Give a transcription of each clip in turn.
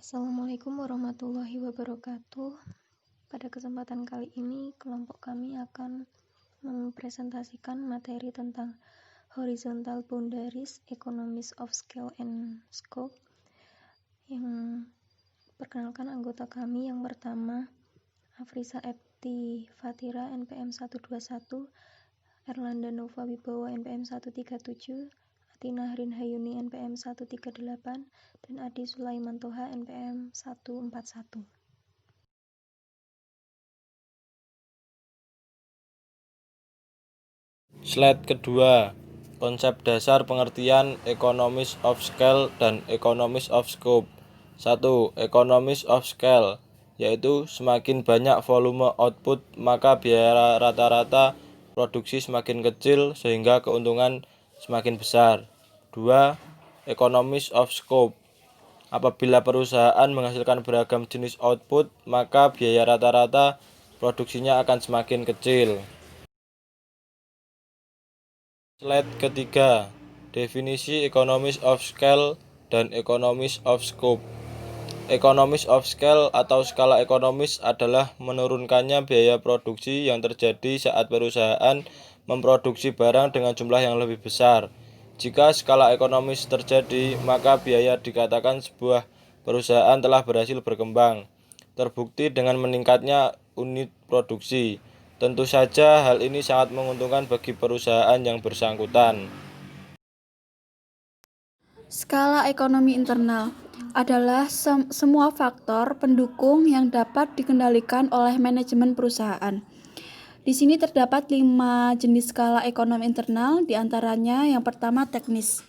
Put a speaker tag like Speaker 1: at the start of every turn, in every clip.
Speaker 1: Assalamualaikum warahmatullahi wabarakatuh. Pada kesempatan kali ini, kelompok kami akan mempresentasikan materi tentang Horizontal Boundaries, Economies of Scale and Scope. Yang perkenalkan anggota kami yang pertama, Afrisa Epti Fatira NPM 121, Erlanda Nova Wibowo NPM 137, Atina Harin Hayuni NPM 138, dan Adi Sulaiman Toha NPM 141.
Speaker 2: Slide kedua, konsep dasar pengertian Economies of Scale dan Economies of Scope. 1. Economies of Scale, yaitu semakin banyak volume output maka biaya rata-rata produksi semakin kecil sehingga keuntungan semakin besar. 2. Economies of Scope, apabila perusahaan menghasilkan beragam jenis output maka biaya rata-rata produksinya akan semakin kecil. Slide ketiga, definisi Economies of Scale dan Economies of Scope. Economies of Scale atau skala ekonomis adalah menurunkannya biaya produksi yang terjadi saat perusahaan memproduksi barang dengan jumlah yang lebih besar. Jika skala ekonomis terjadi, maka biaya dikatakan sebuah perusahaan telah berhasil berkembang, terbukti dengan meningkatnya unit produksi. Tentu saja hal ini sangat menguntungkan bagi perusahaan yang bersangkutan.
Speaker 3: Skala ekonomi internal adalah semua faktor pendukung yang dapat dikendalikan oleh manajemen perusahaan. Di sini terdapat 5 jenis skala ekonomi internal, diantaranya yang pertama teknis.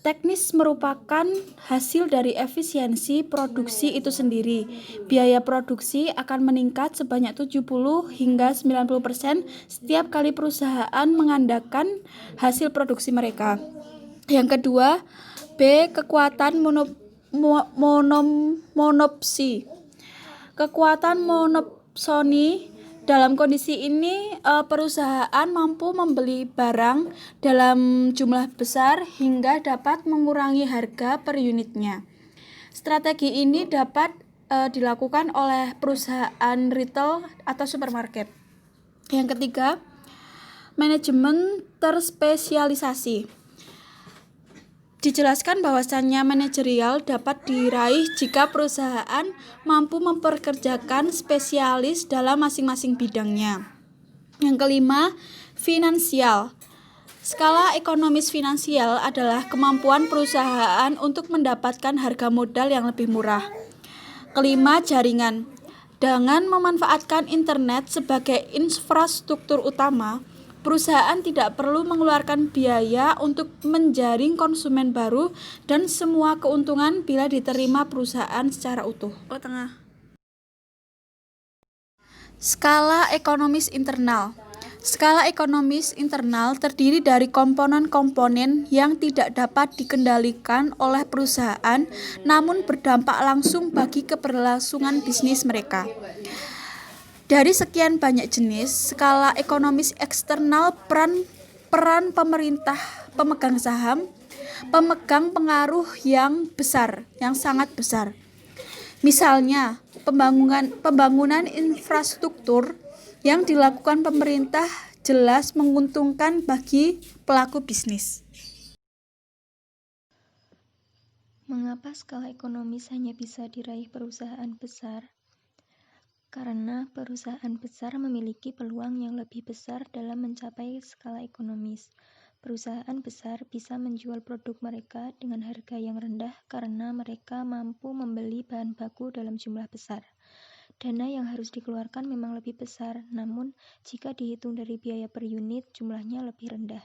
Speaker 3: Teknis merupakan hasil dari efisiensi produksi itu sendiri. Biaya produksi akan meningkat sebanyak 70 hingga 90% setiap kali perusahaan mengandalkan hasil produksi mereka. Yang kedua, B. Kekuatan monopsi. Kekuatan monopsoni. Dalam kondisi ini, perusahaan mampu membeli barang dalam jumlah besar hingga dapat mengurangi harga per unitnya. Strategi ini dapat dilakukan oleh perusahaan retail atau supermarket. Yang ketiga, manajemen terspesialisasi. Dijelaskan bahwasannya manajerial dapat diraih jika perusahaan mampu mempekerjakan spesialis dalam masing-masing bidangnya. Yang kelima, finansial. Skala ekonomis finansial adalah kemampuan perusahaan untuk mendapatkan harga modal yang lebih murah. Kelima, jaringan. Dengan memanfaatkan internet sebagai infrastruktur utama, perusahaan tidak perlu mengeluarkan biaya untuk menjaring konsumen baru dan semua keuntungan bila diterima perusahaan secara utuh. Skala ekonomis internal. Skala ekonomis internal terdiri dari komponen-komponen yang tidak dapat dikendalikan oleh perusahaan namun berdampak langsung bagi keberlangsungan bisnis mereka. Dari sekian banyak jenis skala ekonomis eksternal, peran pemerintah, pemegang saham, pemegang pengaruh yang sangat besar. Misalnya, pembangunan infrastruktur yang dilakukan pemerintah jelas menguntungkan bagi pelaku bisnis.
Speaker 1: Mengapa skala ekonomis hanya bisa diraih perusahaan besar? Karena perusahaan besar memiliki peluang yang lebih besar dalam mencapai skala ekonomis. Perusahaan besar bisa menjual produk mereka dengan harga yang rendah karena mereka mampu membeli bahan baku dalam jumlah besar. Dana yang harus dikeluarkan memang lebih besar, namun jika dihitung dari biaya per unit, jumlahnya lebih rendah.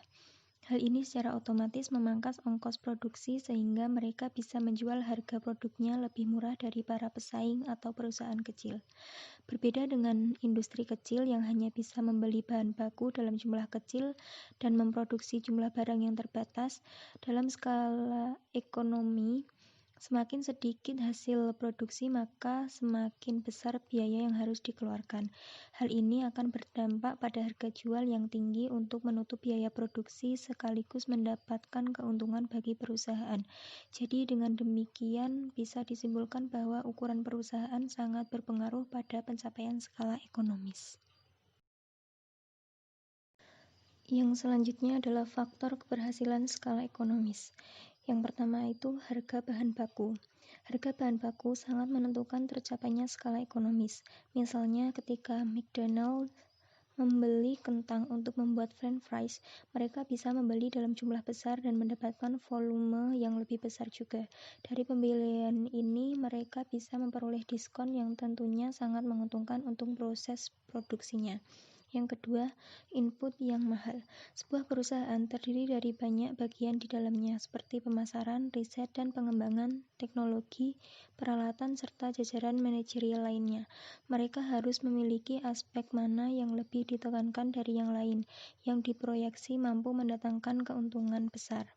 Speaker 1: Hal ini secara otomatis memangkas ongkos produksi sehingga mereka bisa menjual harga produknya lebih murah dari para pesaing atau perusahaan kecil. Berbeda dengan industri kecil yang hanya bisa membeli bahan baku dalam jumlah kecil dan memproduksi jumlah barang yang terbatas, dalam skala ekonomi, Semakin sedikit hasil produksi, maka semakin besar biaya yang harus dikeluarkan. Hal ini akan berdampak pada harga jual yang tinggi untuk menutup biaya produksi sekaligus mendapatkan keuntungan bagi perusahaan. Jadi dengan demikian bisa disimpulkan bahwa ukuran perusahaan sangat berpengaruh pada pencapaian skala ekonomis. Yang selanjutnya adalah faktor keberhasilan skala ekonomis. Yang pertama itu harga bahan baku. Harga bahan baku sangat menentukan tercapainya skala ekonomis. Misalnya ketika McDonald's membeli kentang untuk membuat french fries, mereka bisa membeli dalam jumlah besar dan mendapatkan volume yang lebih besar juga. Dari pembelian ini, mereka bisa memperoleh diskon yang tentunya sangat menguntungkan untuk proses produksinya. Yang kedua, input yang mahal. Sebuah perusahaan terdiri dari banyak bagian di dalamnya, seperti pemasaran, riset dan pengembangan, teknologi, peralatan, serta jajaran manajerial lainnya. Mereka harus memiliki aspek mana yang lebih ditekankan dari yang lain, yang diproyeksi mampu mendatangkan keuntungan besar.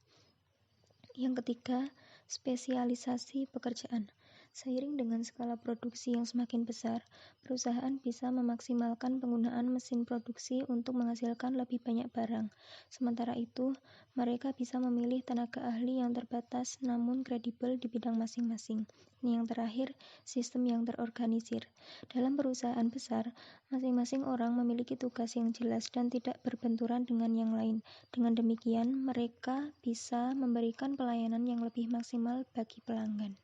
Speaker 1: Yang ketiga, spesialisasi pekerjaan. Seiring dengan skala produksi yang semakin besar, perusahaan bisa memaksimalkan penggunaan mesin produksi untuk menghasilkan lebih banyak barang. Sementara itu, mereka bisa memilih tenaga ahli yang terbatas namun kredibel di bidang masing-masing. Yang terakhir, sistem yang terorganisir. Dalam perusahaan besar, masing-masing orang memiliki tugas yang jelas dan tidak berbenturan dengan yang lain. Dengan demikian, mereka bisa memberikan pelayanan yang lebih maksimal bagi pelanggan.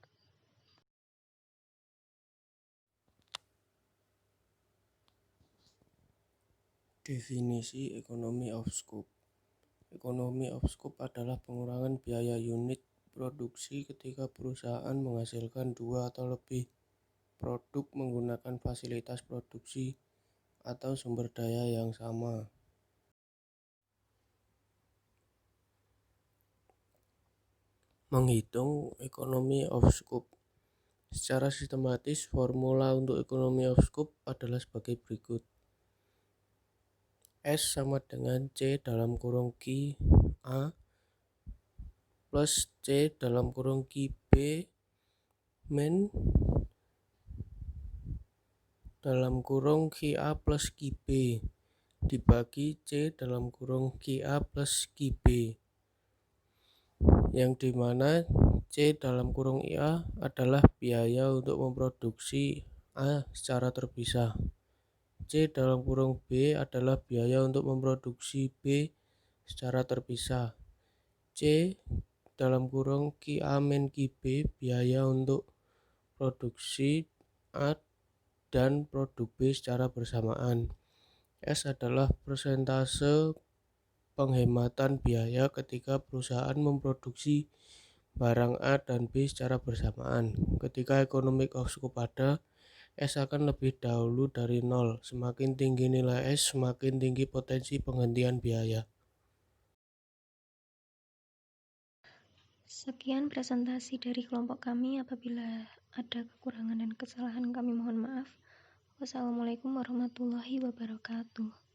Speaker 4: Definisi economy of scope. Economy of scope adalah pengurangan biaya unit produksi ketika perusahaan menghasilkan 2 atau lebih produk menggunakan fasilitas produksi atau sumber daya yang sama. Menghitung economy of scope. Secara sistematis, formula untuk economy of scope adalah sebagai berikut. S sama dengan C dalam kurung Q A plus C dalam kurung Q B min dalam kurung Q A plus Q B dibagi C dalam kurung Q A plus Q B, yang dimana C dalam kurung IA adalah biaya untuk memproduksi A secara terpisah. C dalam kurung B adalah biaya untuk memproduksi B secara terpisah. C dalam kurung QA min QB biaya untuk produksi A dan produk B secara bersamaan. S adalah persentase penghematan biaya ketika perusahaan memproduksi barang A dan B secara bersamaan. Ketika economic of scope ada, S akan lebih dahulu dari 0. Semakin tinggi nilai S, semakin tinggi potensi penghentian biaya.
Speaker 1: Sekian presentasi dari kelompok kami. Apabila ada kekurangan dan kesalahan, kami mohon maaf. Wassalamualaikum warahmatullahi wabarakatuh.